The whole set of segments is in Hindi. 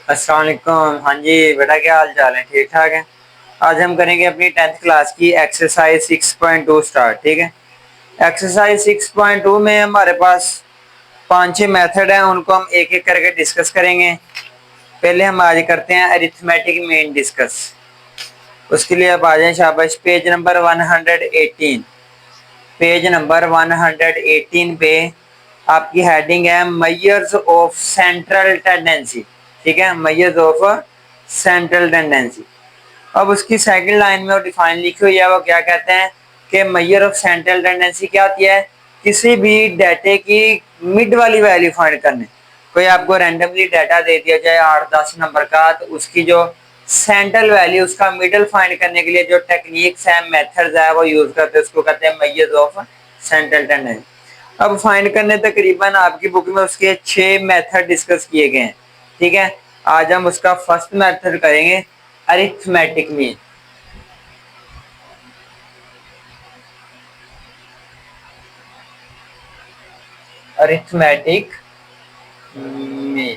अस्सलाम वालेकुम। हाँ जी बेटा, क्या हाल चाल है? ठीक ठाक है। आज हम करेंगे अपनी 10th क्लास की एक्सरसाइज 6.2 स्टार्ट। ठीक है। एक्सरसाइज 6.2 में हमारे पास 5-6 मेथड हैं, उनको हम एक एक करके डिस्कस करेंगे। पहले हम आज करते हैं अरिथमेटिक मीन डिस्कस। उसके लिए आप आ जाए शाबाश पेज नंबर 118। पेज नंबर 118 पे आपकी हेडिंग है मेजर्स ऑफ सेंट्रल टेंडेंसी। ठीक है, मेजर्स ऑफ सेंट्रल टेंडेंसी। अब उसकी सेकंड लाइन में वो डिफाइन लिखी हुई है, वो क्या कहते हैं कि मेजर ऑफ सेंट्रल टेंडेंसी क्या होती है? किसी भी डाटे की मिड वाली वैल्यू फाइंड करने। कोई आपको रैंडमली डाटा दे दिया जाए 8-10 नंबर का, तो उसकी जो सेंट्रल वैल्यू, उसका मिडल फाइंड करने के लिए जो टेक्निक्स है, मेथड्स है, वो यूज करते हैं, उसको कहते हैं मेजर्स ऑफ सेंट्रल टेंडेंसी। अब फाइंड करने तकरीबन आपकी बुक में उसके 6 मेथड डिस्कस किए गए हैं। ठीक है, आज हम उसका फर्स्ट मेथड करेंगे arithmetic mean. Arithmetic mean,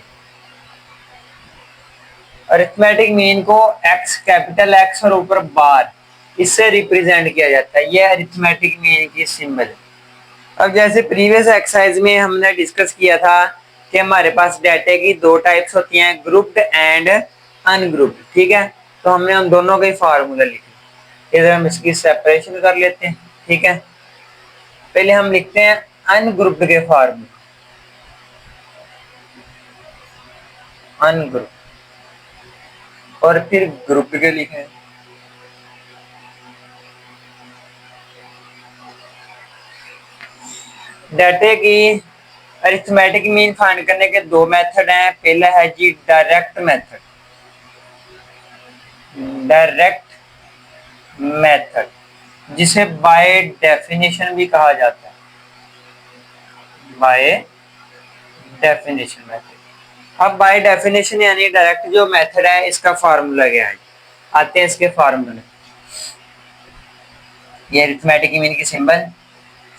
arithmetic mean को एक्स, कैपिटल एक्स और ऊपर बार, इससे रिप्रेजेंट किया जाता है। ये अरिथमेटिक मीन की सिंबल है। अब जैसे प्रीवियस एक्सरसाइज में हमने डिस्कस किया था कि हमारे पास डाटा की दो टाइप्स होती हैं, ग्रुप्ड एंड अनग्रुप्ड। ठीक है, तो हमने उन दोनों के फार्मूला लिखे। इधर हम इसकी सेपरेशन कर लेते हैं। ठीक है, पहले हम लिखते हैं अनग्रुप्ड के फार्मूला। अनग्रुप और फिर ग्रुप के लिखे। डाटे की अरिथमेटिक मीन फाइंड करने के दो मेथड हैं। पहला है जी डायरेक्ट मेथड। डायरेक्ट मेथड जिसे बाय डेफिनेशन भी कहा जाता है। By definition method. अब बाय डेफिनेशन यानी डायरेक्ट जो मेथड है, इसका फार्मूला क्या है? आते हैं इसके फार्मूले। ये अरिथमेटिक मीन की symbol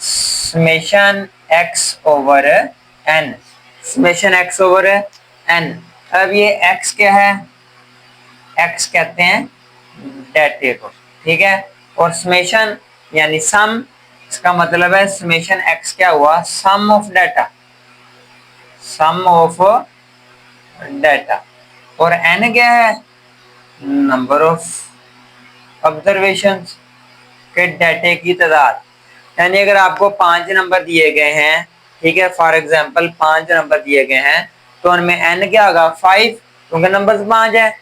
summation x over n। Summation x over n। अब ये x क्या है? x कहते हैं डाटे को। ठीक है, और समेशन यानी सम, इसका मतलब है समेशन x क्या हुआ? Sum of data, sum of data. और n क्या है? नंबर ऑफ ऑब्जर्वेशन के डाटे की तादाद। यानी अगर आपको 5 नंबर दिए गए हैं, ठीक है, फॉर एग्जांपल 5 नंबर दिए गए हैं, तो उनमें n क्या होगा? 5, क्योंकि नंबर 5 है।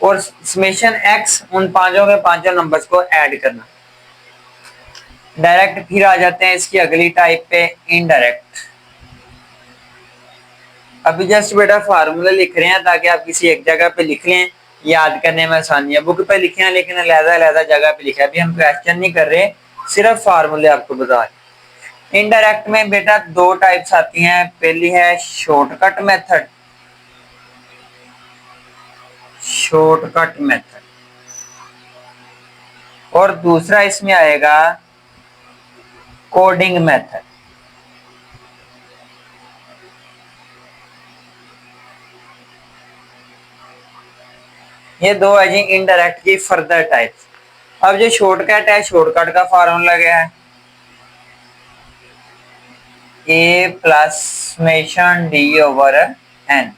और समेशन x उन पांचों के पांचों नंबर्स को ऐड करना। डायरेक्ट फिर आ जाते हैं इसकी अगली टाइप पे, इनडायरेक्ट। अभी जस्ट बेटा फार्मूला लिख रहे हैं ताकि आप किसी एक जगह पे लिख लें, याद करने में आसानी है। बुक पे लिखे हैं लेकिन अलग-अलग जगह पे लिखा है। अभी हम क्वेश्चन नहीं कर रहे, सिर्फ फार्मूले आपको बता रहे। इनडायरेक्ट में बेटा दो टाइप्स आती हैं। पहली है शॉर्टकट मेथड, शॉर्टकट मेथड, और दूसरा इसमें आएगा कोडिंग मेथड। ये दो है जी इनडायरेक्ट की फर्दर टाइप्स। अब जो शॉर्टकट है, शॉर्टकट का फार्मूला क्या है? A plus summation D over N.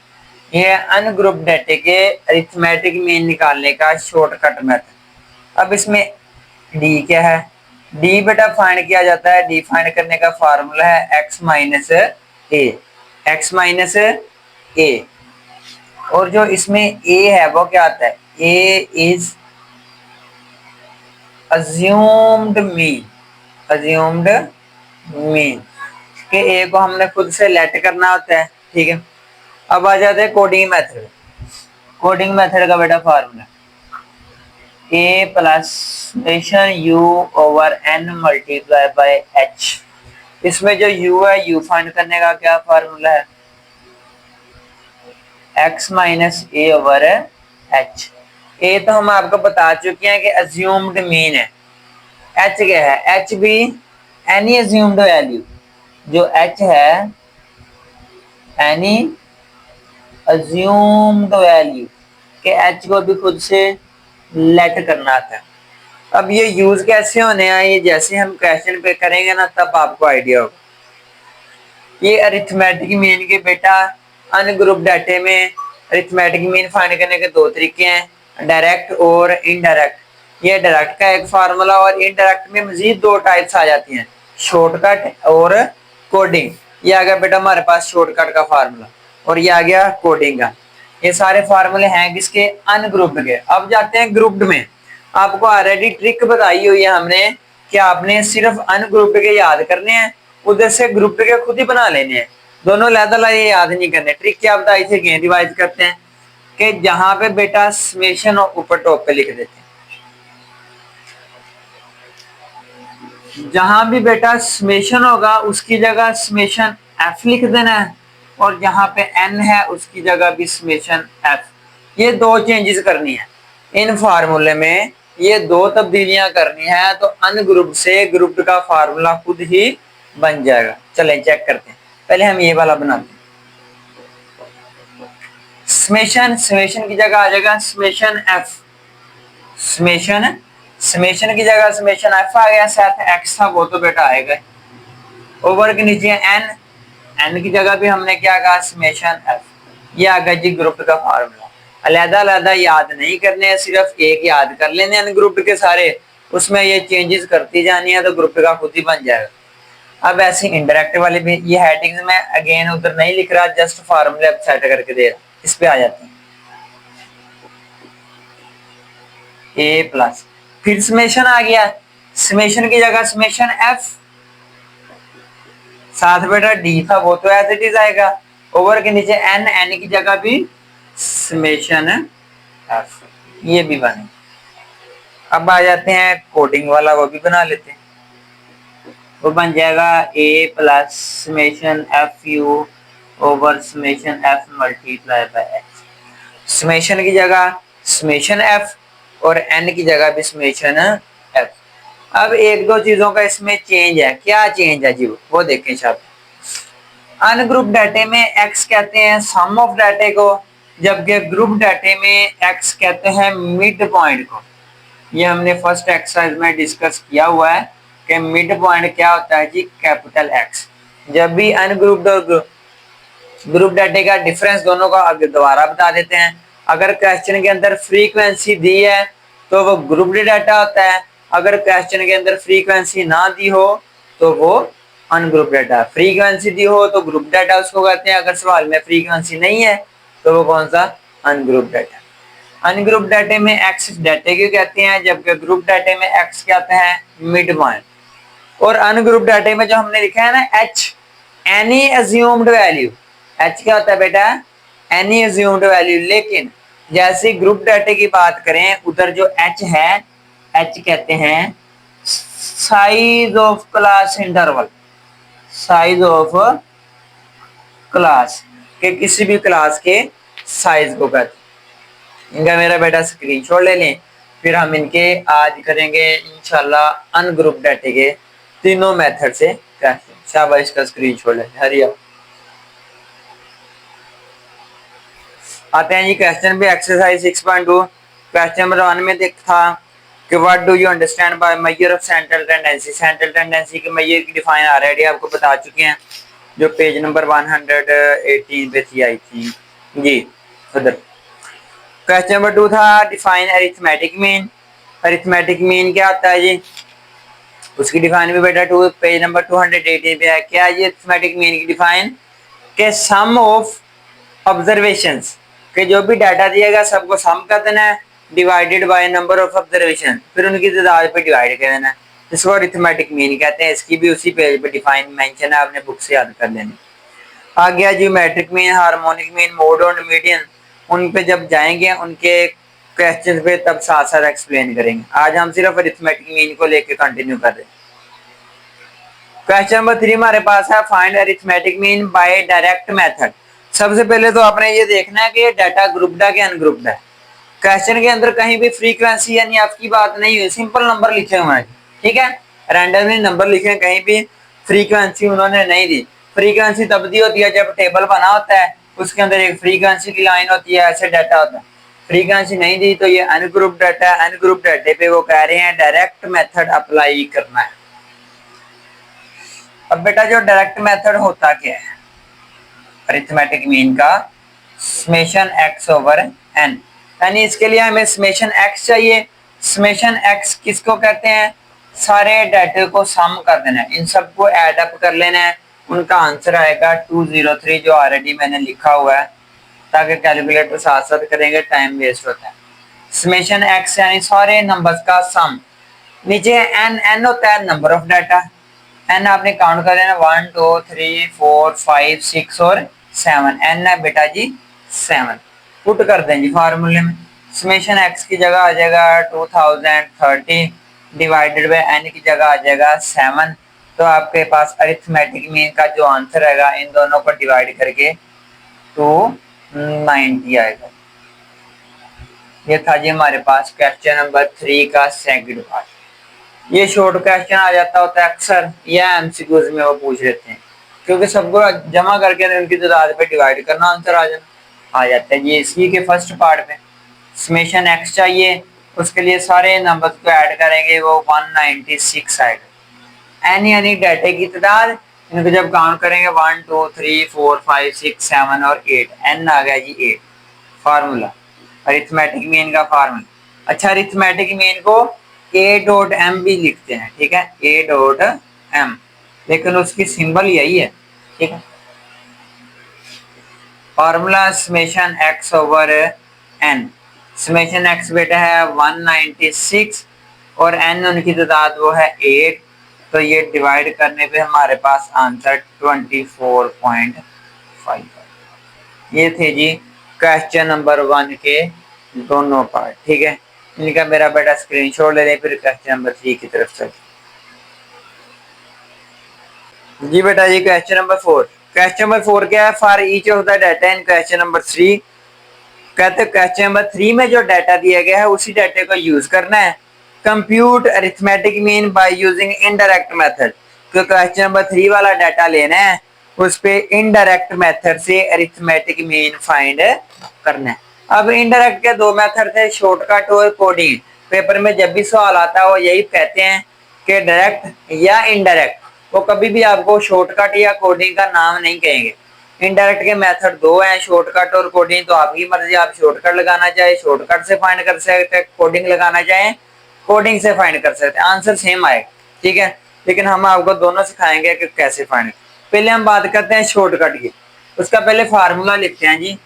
ये अनग्रुप डाटे के अरिथमेटिक मीन निकालने का शॉर्टकट मेथड। अब इसमें डी क्या है? डी बेटा फाइंड किया जाता है, डी फाइंड करने का फार्मूला है X minus A. X minus A. और जो इसमें ए है वो क्या आता है? A is assumed mean, assumed mean के ए को हमने खुद से लेट करना होता है। ठीक है, अब आ जाते हैं कोडिंग मेथड। कोडिंग मेथड का बेटा formula a plus summation u over n multiply by h. इसमें जो u है, u फाइंड करने का क्या फार्मूला है? x माइनस ए ओवर एच। ए तो हम आपको बता चुके हैं कि अज्यूम्ड मीन है। h क्या है? h भी एनी अज्यूम्ड वैल्यू, जो h है एनी अज्यूम्ड वैल्यू के एच को भी खुद से लेट करना आता है। अब ये यूज कैसे होने हैं, ये जैसे हम क्वेश्चन पे करेंगे ना तब आपको आइडिया होगा। ये अरिथमेटिक मीन के बेटा अनग्रुप डाटे में अरिथमेटिक मीन फाइंड करने के दो तरीके हैं, डायरेक्ट और इनडायरेक्ट। ये डायरेक्ट का एक फार्मूला और इनडायरेक्ट में मजीद दो टाइप्स आ जाती हैं, शॉर्टकट और कोडिंग। ये आ गया बेटा हमारे पास शॉर्टकट का फार्मूला और ये आ गया कोडिंग का। ये सारे फार्मूले हैं किसके, अनग्रुप्ड के। अब जाते हैं ग्रुप्ड में। आपको ऑलरेडी ट्रिक बताई हुई है हमने कि आपने सिर्फ अनग्रुप्ड के याद करने हैं, उधर से ग्रुप के खुद ही बना लेने हैं, दोनों लहदा ये याद नहीं करने। ट्रिक क्या बताई थी, रिवाइज करते हैं कि जहां पे बेटा समेशन ऊपर टॉप पे लिख देते हैं, जहां भी बेटा समेशन होगा उसकी जगह समेशन एफ लिख देना है, और जहां पे एन है उसकी जगह भी समेशन एफ। ये दो चेंजेस करनी है इन फार्मूले में, ये दो तब्दीलियां करनी है, तो अनग्रुप्ड से ग्रुप्ड का फार्मूला खुद ही बन जाएगा। चलें चेक करते हैं, पहले हम ये वाला बनाते हैं। समेशन, समेशन की जगह आ जाएगा समेशन एफ, समेशन समेशन की जगह समेशन एफ आ गया, साथ एक्स था वो तो बेटा आएगा, ओवर के नीचे एन, एन की जगह भी हमने क्या कहा समेशन एफ। ये आ गया जी ग्रुप का फार्मूला। अलहदा अलहदा याद नहीं करने, सिर्फ एक याद कर लेने अनग्रुप्ड के सारे, उसमें ये चेंजेस करती जानी है तो ग्रुप का खुद ही बन जाएगा। अब ऐसे इंडायरेक्ट वाले भी, ये हेडिंग्स में अगेन उधर नहीं लिख रहा, जस्ट फार्मूले सेट करके दे रहा, इस पे आ जाते हैं। ए प्लस, फिर समेशन आ गया, समेशन की जगह समेशन एफ, साथ बेटा डी था वो तो एज इट इज आएगा, ओवर के नीचे एन, एन की जगह भी समेशन एफ, ये भी बने। अब आ जाते हैं कोडिंग वाला, वो भी बना लेते हैं। वो बन जाएगा A plus summation F U over summation F multiply by X. Summation की जगह समेशन एफ और एन की जगह भी समेशन एफ। अब एक दो चीजों का इसमें चेंज है, क्या चेंज है जी वो देखें साहब। अनग्रुप डाटे में एक्स कहते हैं सम ऑफ डाटे को, जबकि ग्रुप डाटे में एक्स कहते हैं मिड पॉइंट को। ये हमने फर्स्ट एक्सरसाइज में डिस्कस किया हुआ है कि मिड पॉइंट क्या होता है जी, कैपिटल एक्स। जब भी अनग्रुप्ड और ग्रुप डाटे का डिफरेंस दोनों का दोबारा बता देते हैं। अगर क्वेश्चन के अंदर फ्रीक्वेंसी दी है तो वो ग्रुप्ड डाटा होता है, अगर क्वेश्चन के अंदर फ्रीक्वेंसी ना दी हो तो वो अनग्रुप डाटा। फ्रीक्वेंसी दी हो तो ग्रुप डाटा उसको कहते हैं, अगर सवाल में फ्रीक्वेंसी नहीं है तो वो कौन सा, अनग्रुप डाटा। अनग्रुप डाटे में एक्स डाटे क्यों कहते हैं, जबकि ग्रुप डाटे में एक्स कहते हैं मिड पॉइंट। और अनग्रुप डाटे में जो हमने लिखा है ना H, any assumed value, H क्या होता है बेटा, एनी अज्यूम्ड वैल्यू। लेकिन जैसे ग्रुप डाटे की बात करें उधर जो एच है, एच कहते हैं size of class interval, size of class के किसी भी क्लास के साइज को कहते हैं। इनका मेरा बेटा स्क्रीनशॉट ले लें, फिर हम इनके आज करेंगे इंशाल्लाह अनग्रुप डाटे के तीनों मेथड से कैसे। शाबाश, इसका स्क्रीनशॉट ले, हरिया। आते हैं जी क्वेश्चन पे, एक्सरसाइज 6.2। क्वेश्चन नंबर 1 में देख था कि what do you understand by measure of central tendency. Central tendency के मेजर की डिफाइन ऑलरेडी आपको बता चुके हैं, जो पेज नंबर 118 पे थी आई थी जी उधर। क्वेश्चन नंबर 2 था define arithmetic mean. Arithmetic mean क्या होता है जी, उसकी डिफाइन भी बेटा पेज नंबर 218 पे है। क्या ये अरिथमेटिक मीन की डिफाइन के सम ऑफ ऑब्जर्वेशंस, के जो भी डाटा दिएगा सबको सम कर देना है, divided by number of observation, फिर उनकी तादाद पे डिवाइड कर देना है, इसको अरिथमेटिक मीन कहते हैं। इसकी भी उसी पेज पे डिफाइन मेंशन है, आपने बुक से याद कर लेनी। आ गया geometric mean, harmonic mean, mode और मीडियन, उन पे जब जाएंगे उनके क्वेश्चन पे तब साथ साथ एक्सप्लेन करेंगे। आज हम सिर्फ अरिथमेटिक मीन को लेके कंटिन्यू कर रहे हैं। क्वेश्चन नंबर 3 हमारे पास है find arithmetic mean by direct method. सबसे पहले तो आपने ये देखना है कि ये डाटा ग्रुप्ड है कि अनग्रुप्ड है। क्वेश्चन के अंदर कहीं भी फ्रीक्वेंसी यानी आपकी बात नहीं हुई, सिंपल नंबर लिखे हुए हैं, ठीक है, रैंडमली नंबर लिखे, कहीं भी फ्रीक्वेंसी उन्होंने नहीं दी। फ्रीक्वेंसी तब दी होती है जब टेबल बना होता है उसके अंदर एक फ्रीक्वेंसी की लाइन होती है, ऐसे डाटा होता है। फ्रीक्वेंसी नहीं दी तो ये अनग्रुप डाटा है, अनग्रुप डाटे पे वो कह रहे हैं डायरेक्ट मेथड अप्लाई करना है। अब बेटा जो डायरेक्ट मेथड होता क्या है अरिथमेटिक मीन का, समेशन x ओवर n, यानी इसके लिए हमें समेशन x चाहिए। समेशन x किसको कहते हैं, सारे डाटे को सम कर देना है, इन सबको ऐड अप कर लेना है, उनका आंसर आएगा 203 जो ऑलरेडी मैंने लिखा हुआ है, ताकि कैलकुलेटर साथ साथ करेंगे टाइम वेस्ट होता है। समेशन x यानी सारे नंबर्स का सम, नीचे n होता है नंबर ऑफ डाटा, n आपने काउंट कर लेना 1 2 3 4 5 6 और 7, n है बेटा जी 7। पुट कर दें जी फार्मूले में, समेशन x की जगह आ जाएगा 2030 डिवाइडेड बाय n की जगह आ जाएगा 7। तो आपके पास अरिथमेटिक मीन का जो आंसर आएगा इन दोनों को डिवाइड करके 290 आएगा। ये था जी हमारे पास क्वेश्चन नंबर 3 का सेकंड पार्ट। ये शॉर्ट क्वेश्चन आ जाता होता है अक्सर, या एमसीक्यूज में वो पूछ लेते हैं, क्योंकि सबको जमा करके उनकी तादाद पे डिवाइड करना आंसर आ जाता है। ये इसी के फर्स्ट पार्ट में समेशन x चाहिए, उसके लिए सारे नंबर्स को ऐड करेंगे वो 196 आएगा। यानी डाटे की तादाद, इनको जब काउंट करेंगे 1 2 3 4 5 6 7 और 8, n आ गया जी 8। फार्मूला अरिथमेटिक मीन का फार्मूला। अच्छा अरिथमेटिक मीन को a.m भी लिखते हैं, ठीक है, a.m, लेकिन उसकी सिंबल यही है, ठीक है। Formula summation x over n, summation x बेटा है 196 और n उनकी तादाद वो है 8, तो ये डिवाइड करने पे हमारे पास आंसर 24.5। ये थे जी क्वेश्चन नंबर 1 के दोनों पार्ट, ठीक है। इनका मेरा बेटा स्क्रीनशॉट ले लें, फिर क्वेश्चन नंबर 3 की तरफ चलते जी। बेटा जी क्वेश्चन नंबर 4, क्वेश्चन नंबर 4 क्या है, for each of the data in question number 3, कहते क्वेश्चन नंबर 3 में जो डाटा दिया गया है उसी डाटे को यूज करना है। Compute arithmetic mean by using indirect method, तो क्वेश्चन नंबर 3 वाला डाटा लेना है, उस पे इनडायरेक्ट मेथड से अरिथमेटिक मीन फाइंड करना है। अब इनडायरेक्ट के दो मेथड थे, शॉर्टकट और कोडिंग। पेपर में जब भी सवाल आता है वो यही कहते हैं कि डायरेक्ट या इनडायरेक्ट, वो कभी भी आपको शॉर्टकट या कोडिंग का नाम नहीं कहेंगे। इनडायरेक्ट के मेथड दो हैं, शॉर्टकट और कोडिंग, तो आपकी मर्जी, आप शॉर्टकट लगाना चाहे शॉर्टकट से फाइंड कर सकते हैं, कोडिंग लगाना चाहे कोडिंग से फाइंड कर सकते हैं, आंसर सेम आएगा, ठीक है। लेकिन हम आपको दोनों सिखाएंगे कि कैसे फाइंड। पहले हम बात करते हैं शॉर्टकट की, उसका पहले फार्मूला लिखते हैं जी।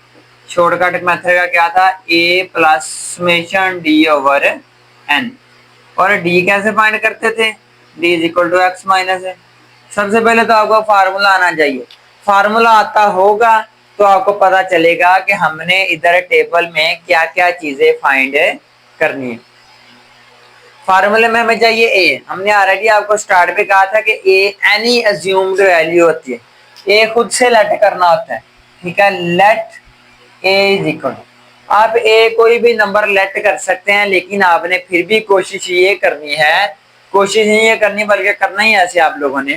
शॉर्टकट मेथड का क्या था, a plus summation d over n, और d कैसे फाइंड करते थे, d is equal to x minus है। सबसे पहले तो आपको फार्मूला आना चाहिए, फार्मूला आता होगा तो आपको पता चलेगा कि हमने इधर टेबल में क्या क्या चीजें फाइंड करनी है। फार्मूले में हमें चाहिए a, हमने ऑलरेडी आपको स्टार्ट पे कहा था कि a एनी अज्यूम्ड वैल्यू होती है, a खुद से लेट करना होता है, ठीक है। लेट a इज इक्वल, आप a कोई भी नंबर लेट कर सकते हैं, लेकिन आपने फिर भी कोशिश ये करनी है, कोशिश नहीं ये करनी बल्कि करना ही ऐसे आप लोगों ने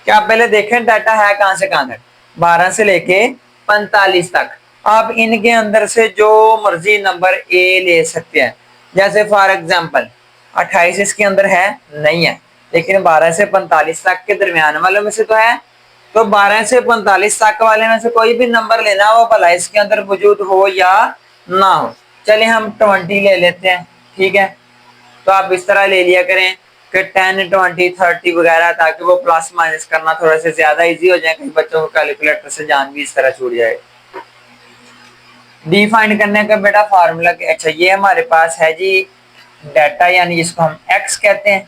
कि आप पहले देखें डाटा है कहां से कहां तक, 12 से लेके 45 तक। आप इनके अंदर से जो मर्जी नंबर a ले सकते हैं, जैसे फॉर एग्जांपल 28 इसके अंदर है नहीं है, लेकिन 12 से 45 तक के दरमियान वालों में से तो है, तो 12 से 45 तक वाले में से कोई भी नंबर लेना हो, भला इसके अंदर मौजूद हो या ना हो। चलिए हम 20 ले लेते हैं, ठीक है। तो आप इस तरह ले लिया करें कि 10 20 30 वगैरह, ताकि वो प्लस माइनस करना थोड़ा सा ज्यादा इजी हो जाए, कई बच्चों को कैलकुलेटर से जान भी इस तरह छूट जाए। डी फाइंड करने का बेटा फार्मूला, अच्छा ये हमारे पास है जी डाटा, यानी जिसको हम x कहते हैं।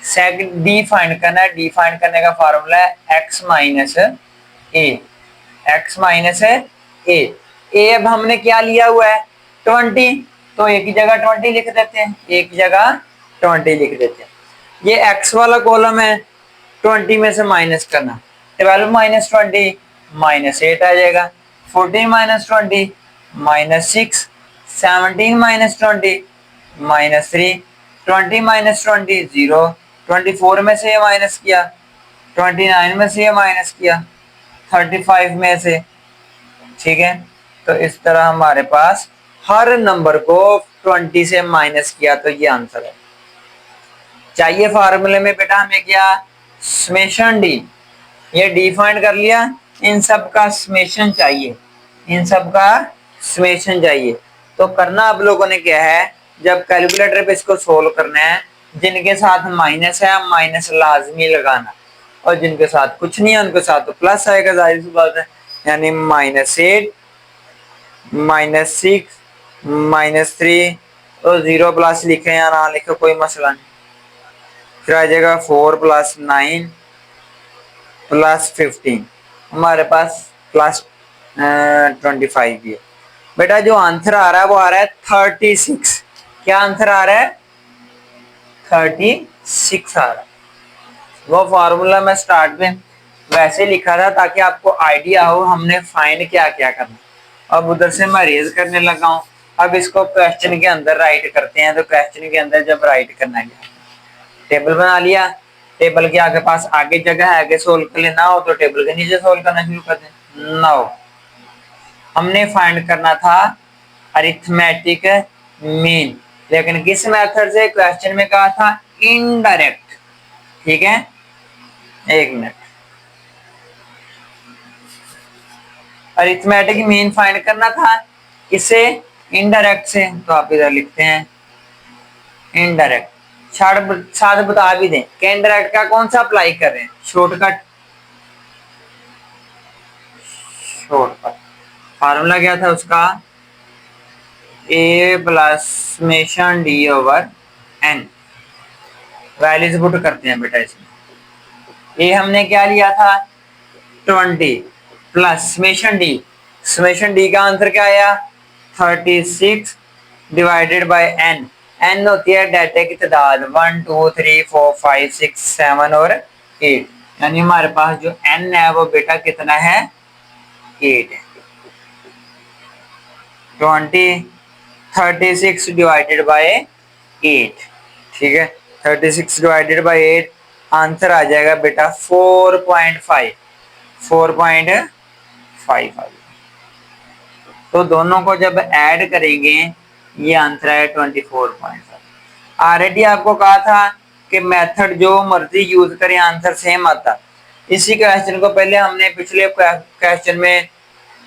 सेकंड डी फाइंड करना है, डी फाइंड करने का फार्मूला है x माइनस ए, x माइनस ए। अब हमने क्या लिया हुआ है 20, तो एक की जगह 20 लिख देते हैं, एक की जगह 20 लिख देते हैं। ये x वाला कॉलम है, 20 में से माइनस करना, 12 माइनस 20 माइनस 8 आ जाएगा, 14 minus 20 minus 6, 17 minus 20 minus 3, 20 minus 20 0, 24 में से ये माइनस किया, 29 में से ये माइनस किया, 35 में से ठीक है। तो इस तरह हमारे पास हर नंबर को 20 से माइनस किया तो ये आंसर है। चाहिए फार्मूले में बेटा हमें क्या, समेशन डी, ये डी फाइंड कर लिया, इन सब का समेशन चाहिए, इन सब का समेशन चाहिए। तो करना आप लोगों ने क्या है, जब कैलकुलेटर पे इसको सोल्व करना है, जिनके साथ माइनस है माइनस लाजमी लगाना, और जिनके साथ कुछ नहीं है उनके साथ तो प्लस आएगा, जाहिर सी बात है। यानी -8 -6 -3, तो 0 प्लस लिखे या ना लिखे कोई मसला नहीं। फिर आ जाएगा 4 + 9 + 15, हमारे पास +25 भी है। बेटा जो आंसर आ रहा है वो आ रहा है 36। क्या आंसर आ रहा है, 36 आ रहा है। वो फार्मूला मैं स्टार्ट में वैसे लिखा था ताकि आपको आइडिया हो हमने फाइंड क्या क्या करना। अब उधर से मैं रेज करने लगा हूँ। अब इसको क्वेश्चन के अंदर राइट करते हैं। तो क्वेश्चन के अंदर जब राइट करना है, टेबल बना लिया, टेबल के आगे पास आगे जगह है, आगे सोल्व कर लेना हो तो टेबल के नीचे सोल्व करना शुरू कर दें। नाउ हमने फाइंड करना था अरिथमेटिक मीन, लेकिन किस मेथड से, क्वेश्चन में कहा था इनडायरेक्ट। ठीक है, एक मिनट, अरिथमेटिक मीन फाइंड करना था किससे, इनडायरेक्ट से। तो आप इधर लिखते हैं इनडायरेक्ट, साथ बता भी दें कि इनडायरेक्ट का कौन सा अप्लाई कर रहे हैं, शॉर्टकट। शॉर्टकट फार्मूला क्या था उसका, a plus summation d over n। Values put करते हैं बेटा इसमें। a हमने क्या लिया था 20 प्लस समेशन d का आंसर क्या आया 36 डिवाइडेड बाय n। n होती है डाटा की तादाद 1 2 3 4 5 6 7 और 8, यानी हमारे पास जो n है वो बेटा कितना है 8 है। 36 डिवाइडेड बाय 8, ठीक है, 36 डिवाइडेड बाय 8, आंसर आ जाएगा बेटा 4.5। तो दोनों को जब ऐड करेंगे ये आंसर है 24.5। ऑलरेडी आपको कहा था कि मेथड जो मर्जी यूज करें आंसर सेम आता। इसी क्वेश्चन को पहले हमने पिछले क्वेश्चन में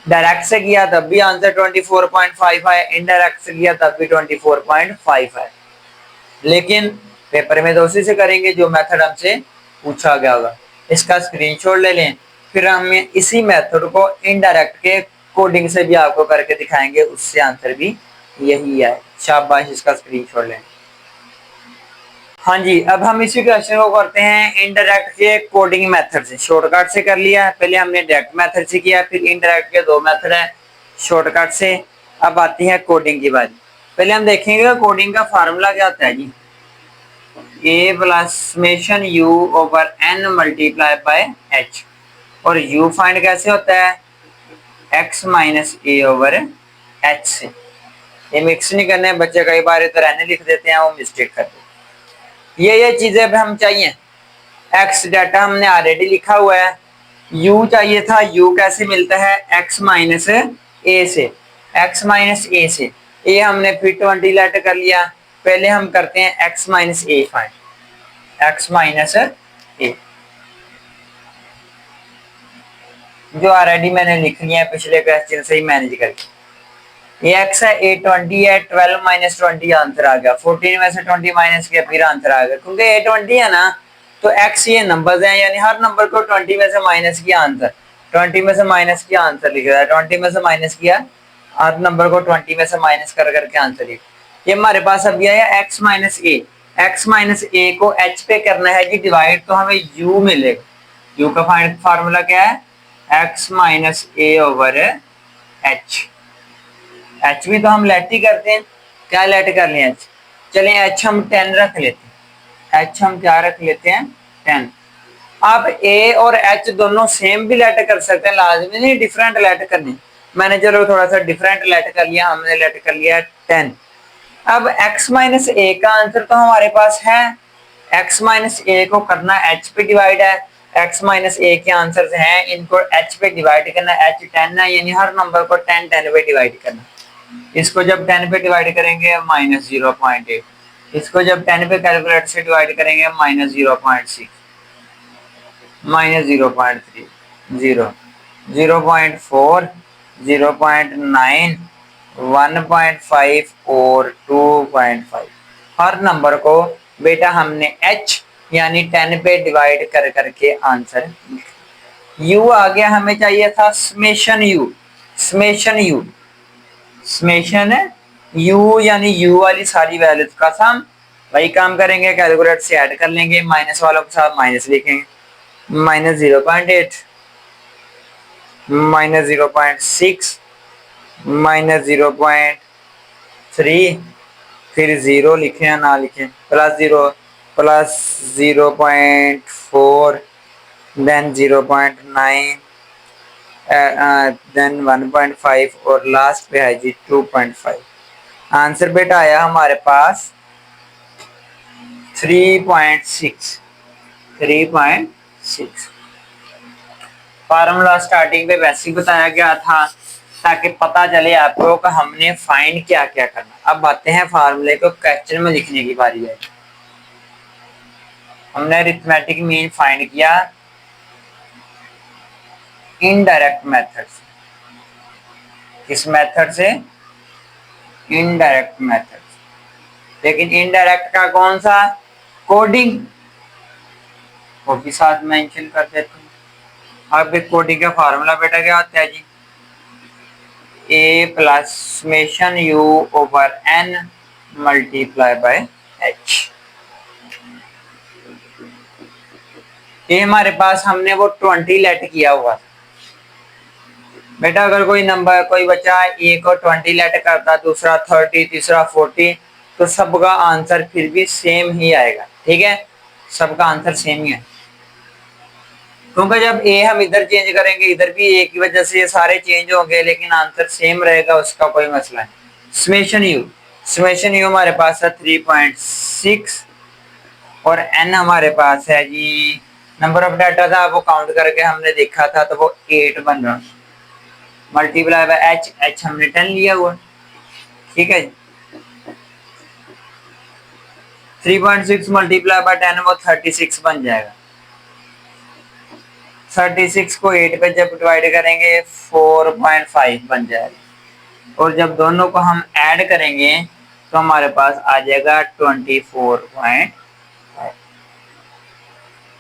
डायरेक्ट से किया तब भी आंसर 24.5 है, इनडायरेक्ट से किया तब भी 24.5 है, लेकिन पेपर में तो उसी से करेंगे जो मेथड हमसे पूछा गया होगा। इसका स्क्रीनशॉट ले लें, फिर हम इसी मेथड को इनडायरेक्ट के कोडिंग से भी आपको करके दिखाएंगे, उससे आंसर भी यही है। शाबाश, इसका स्क्रीनशॉट लें। हाँ जी, अब हम इसी क्वेश्चन को करते हैं इनडायरेक्ट के कोडिंग मेथड से। शॉर्टकट से कर लिया, पहले हमने डायरेक्ट मेथड से किया, फिर इनडायरेक्ट के दो मेथड है शॉर्टकट से। अब आती है कोडिंग की बात। पहले हम देखेंगे कोडिंग का फार्मूला क्या होता है जी, a plus summation u over n multiply by h। और u फाइंड कैसे होता है x minus a over h से। ये मिक्स नहीं करने, बच्चे कई बार इधर रहने लिख देते हैं, वो मिस्टेक करते हैं। ये चीजें अब हम चाहिए, x डाटा हमने ऑलरेडी लिखा हुआ है, u चाहिए था, u कैसे मिलता है x माइनस a से, x माइनस a से। a हमने फिर 20 लेट कर लिया। पहले हम करते हैं x minus a find, x minus a जो ऑलरेडी मैंने लिख लिया है पिछले क्वेश्चन से ही मैनेज करके। ये x है, a 20 है, 12 माइनस 20 आंसर आ गया, 14 में से 20 माइनस किया फिर आंसर आ गया। क्योंकि a 20 है ना तो x ये नंबर्स हैं, यानी हर नंबर को 20 में से माइनस किया आंसर, 20 में से माइनस किया आंसर लिख रहा है, 20 में से माइनस किया, हर नंबर को 20 में से माइनस कर करके आंसर लिख। ये हमारे पास अभी आया x minus a, x minus a को h पे करना है जी डिवाइड, तो हमें u मिलेगा। u का फार्मूला क्या है x minus a over h। H भी तो हम लेट ही करते हैं, क्या लेट कर लिया एच, चलिए एच हम 10 रख लेते हैं, एच हम क्या रख लेते हैं 10। आप ए और एच दोनों सेम भी लेट कर सकते हैं, लाजमी नहीं डिफरेंट लेट करनी। मैंने चलो थोड़ा सा डिफरेंट लेट कर लिया, हमने लेट कर लिया 10। अब x माइनस ए का आंसर तो हमारे पास है, x माइनस ए को करना h पे डिवाइड है, x माइनस ए के आंसर हैं, इनको h पे डिवाइड करना, h 10 है यानी हर नंबर को 10 10 पे डिवाइड करना। इसको जब 10 पे डिवाइड करेंगे माइनस 0.8, इसको जब 10 पे कैलकुलेटर से डिवाइड करेंगे माइनस 0.6, माइनस 0.3, 0, 0.4, 0.9, 1.5 और 2.5। हर नंबर को बेटा हमने h यानी 10 पे डिवाइड कर करके आंसर। u आ गया, हमें चाहिए था summation u, summation u, summation u यानी u वाली सारी वैल्यूज का सम। वही काम करेंगे, कैलकुलेटर से ऐड कर लेंगे, माइनस वालों के साथ माइनस लिखेंगे, माइनस 0.8, माइनस 0.6, माइनस 0.3, फिर 0 लिखे या ना लिखे, प्लस 0, प्लस 0.4, देन 0.9, देन 1.5 और लास्ट पे है जी 2.5। आंसर बेटा आया हमारे पास 3.6, 3.6। फार्मूला स्टार्टिंग पे वैसे ही बताया गया था ताकि पता चले आपको कि हमने फाइंड क्या क्या करना। अब आते हैं फार्मूले को क्वेश्चन में लिखने की बारी है। हमने अरिथमेटिक मीन फाइंड किया इनडायरेक्ट मेथड से। किस मेथड से? इनडायरेक्ट मेथड से। लेकिन इनडायरेक्ट का कौन सा? कोडिंग, वो भी साथ मेंशन कर देते हैं। अब कोडिंग का फार्मूला बेटा क्या होता है जी? a plus summation u over n multiply by h। ये हमारे पास हमने वो 20 लेट किया हुआ था बेटा। अगर कोई नंबर, कोई बच्चा ए को 20 लेट करता, दूसरा 30, तीसरा 40, तो सबका आंसर फिर भी सेम ही आएगा। ठीक है, सबका आंसर सेम ही है, क्योंकि जब ए हम इधर चेंज करेंगे, इधर भी ए की वजह से ये सारे चेंज होंगे, लेकिन आंसर सेम रहेगा, उसका कोई मसला नहीं। समेशन यू, समेशन यू हमारे पास है 3.6 और एन हमारे पास है जी, नंबर ऑफ डाटा था वो काउंट करके हमने देखा था तो वो 8 बन रहा, मल्टीप्लाई बाय एच, एच हमने 10 लिया हुआ। ठीक है, 3.6 मल्टीप्लाई बाय 10 वो 36 बन जाएगा। 36 को 8 पे जब डिवाइड करेंगे 4.5 बन जाएगा, और जब दोनों को हम ऐड करेंगे तो हमारे पास आ जाएगा 24.5।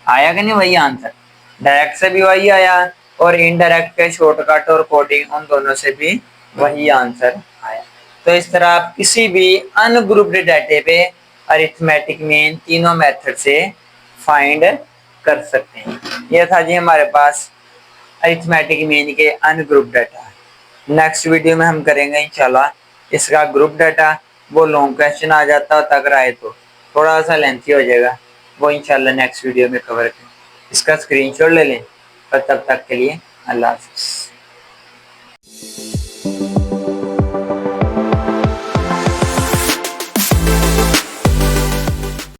आया कि नहीं वही आंसर? डायरेक्ट से भी वही आया और इनडायरेक्ट के शॉर्टकट और कोडिंग उन दोनों से भी वही आंसर आया। तो इस तरह आप किसी भी अनग्रुप्ड डाटे पे अरिथमेटिक मीन तीनों मेथड से फाइंड कर सकते हैं। यह था जी हमारे पास अरिथमेटिक मीन के अनग्रुप डाटा। नेक्स्ट वीडियो में हम करेंगे इंशाल्लाह इसका ग्रुप डाटा। वो लॉन्ग क्वेश्चन आ जाता तक आए तो थोड़ा सा लेंथी हो जाएगा, वो इंशाल्लाह नेक्स्ट वीडियो में कवर करें। इसका स्क्रीनशॉट ले लें। तब तक के लिए अल्लाह हाफिज़।